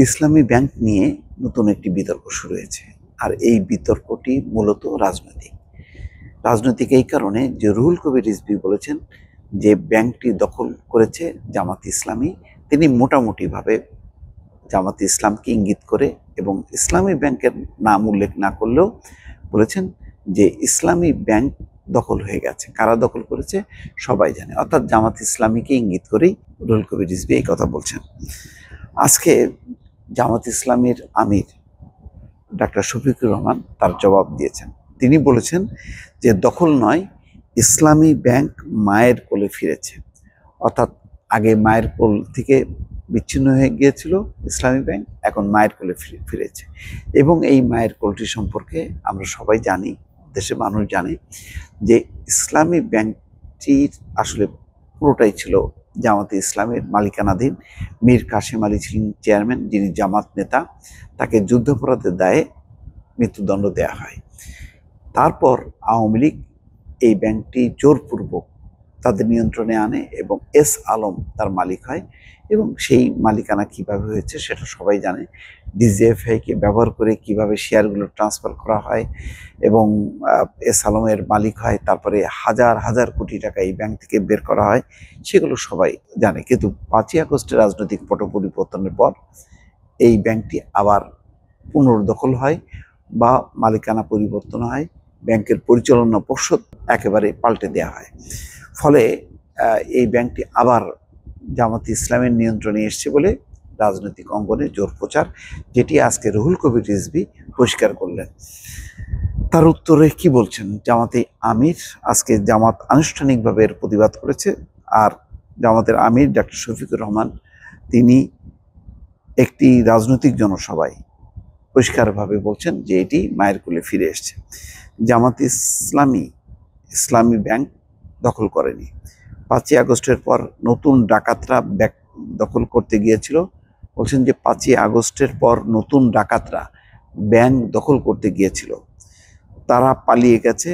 ইসলামী bank নিয়ে নতুন একটি বিতর্ক শুরু হয়েছে। আর এই বিতর্কটি মূলত রাজনৈতিক এই কারণে যে রুহুল কবির রিজভী বলেছেন যে ব্যাংকটি দখল করেছে জামাত ইসলামী। তিনি মোটামুটিভাবে জামাত ইসলামকে ইঙ্গিত করে এবং ইসলামী ব্যাংকের নাম উল্লেখ না করলেও বলেছেন যে ইসলামী ব্যাংক দখল হয়ে গেছে। কারা দখল করেছে সবাই জানে, অর্থাৎ জামাত ইসলামীকে ইঙ্গিত করেই রুহুল কবির রিজভী এই কথা বলছেন। আজকে জামাত ইসলামীর আমির ডাক্তার শফিকুর রহমান তার জবাব দিয়েছেন। তিনি বলেছেন যে দখল নয়, ইসলামী ব্যাংক মায়ের কোলে ফিরেছে। অর্থাৎ আগে মায়ের কোল থেকে বিচ্ছিন্ন হয়ে গিয়েছিল ইসলামী ব্যাংক, এখন মায়ের কোলে ফিরেছে। এবং এই মায়ের কোলটি সম্পর্কে আমরা সবাই জানি, দেশের মানুষ জানে যে ইসলামী ব্যাংকটির আসলে পুরোটাই ছিল জামাতে ইসলামের মালিকানাধীন। মীর কাসেম আলী ছিলেন চেয়ারম্যান, যিনি জামাত নেতা। তাকে যুদ্ধাপরাধের দায়ে মৃত্যুদণ্ড দেওয়া হয়। তারপর আওয়ামী লীগ এই ব্যাংকটি জোরপূর্বক তাদের নিয়ন্ত্রণে আনে এবং এস আলম তার মালিক হয়। এবং সেই মালিকানা কিভাবে হয়েছে সেটা সবাই জানে। ডিজিএফআইকে ব্যবহার করে কিভাবে শেয়ারগুলো ট্রান্সফার করা হয় এবং এস আলমের মালিক হয়, তারপরে হাজার হাজার কোটি টাকা এই ব্যাংক থেকে বের করা হয়, সেগুলো সবাই জানে। কিন্তু 5ই আগস্টের রাজনৈতিক পট পরিবর্তনের পর এই ব্যাংকটি আবার পুনর্দখল হয় বা মালিকানা পরিবর্তন হয়, ব্যাংকের পরিচালনা পর্ষদ একেবারে পাল্টে দেওয়া হয়। ফলে এই ব্যাংকটি আবার জামাত ইসলামের নিয়ন্ত্রণে এসছে বলে রাজনৈতিক অঙ্গনে জোর প্রচার, যেটি আজকে রুহুল কবির রিজভী পরিষ্কার করলেন। তার উত্তরে কি বলছেন জামাতে আমির? আজকে জামাত আনুষ্ঠানিকভাবে এর প্রতিবাদ করেছে। আর জামাতের আমির ডাক্তার শফিকুর রহমান তিনি একটি রাজনৈতিক জনসভায় পরিষ্কারভাবে বলছেন যে এটি মায়ের কোলে ফিরে এসছে। জামাত ইসলামী ব্যাংক দখল করেনি। 5ই আগস্টের পর নতুন ডাকাতরা ব্যাংক দখল করতে গিয়েছিল। বলছেন যে 5ই আগস্টের পর নতুন ডাকাতরা ব্যাংক দখল করতে গিয়েছিল, তারা পালিয়ে গেছে।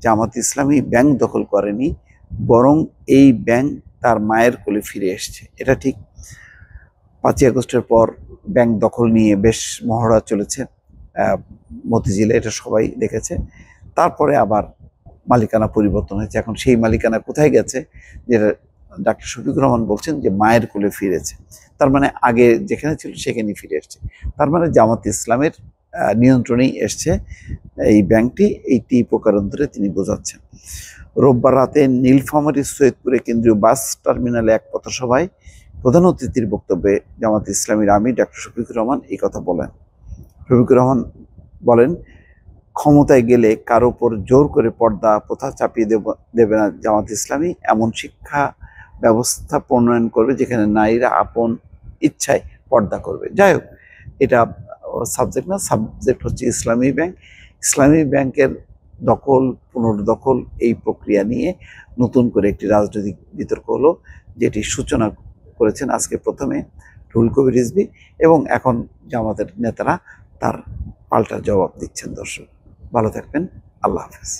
জামাত ইসলামী ব্যাংক দখল করেনি, বরং এই ব্যাংক তার মায়ের কোলে ফিরে এসছে। এটা ঠিক। 5ই আগস্টের পর ব্যাংক দখল নিয়ে বেশ মহড়া চলেছে মতিঝিলে, এটা সবাই দেখেছে। তারপরে আবার মালিকানা পরিবর্তন হয়েছে। এখন সেই মালিকানা কোথায় গেছে, যেটা ডাক্তার শফিকুর রহমান বলছেন যে মায়ের কোলে ফিরেছে। তার মানে আগে যেখানে ছিল সেখানেই ফিরে এসছে। তার মানে জামাত ইসলামের নিয়ন্ত্রণেই এসছে এই ব্যাংকটি, এইটি প্রকারান্তরে তিনি বোঝাচ্ছেন। রোববার রাতে নীলফামারী সৈয়দপুরে কেন্দ্রীয় বাস টার্মিনালে এক পথসভায় প্রধান অতিথির বক্তব্যে জামাত ইসলামীর আমির ডাক্তার শফিকুর রহমান এই কথা বলেন। শফিকুর রহমান বলেন, ক্ষমতায় গেলে কারো উপর জোর করে পর্দা প্রথা চাপিয়ে দেবে না জামাত ইসলামী। এমন শিক্ষা ব্যবস্থা প্রণয়ন করবে যেখানে নারীরা আপন ইচ্ছায় পর্দা করবে। যাই হোক, এটা সাবজেক্ট না, সাবজেক্ট হচ্ছে ইসলামী ব্যাংক। ইসলামী ব্যাংকের দখল পুনর্দখল এই প্রক্রিয়া নিয়ে নতুন করে একটি রাজনৈতিক বিতর্ক হলো, যেটি সূচনা করেছেন আজকে প্রথমে রুহুল কবির রিজভী এবং এখন জামাতের নেতারা তার পাল্টা জবাব দিচ্ছেন। দর্শক ভালো থাকবেন, আল্লাহ হাফেজ।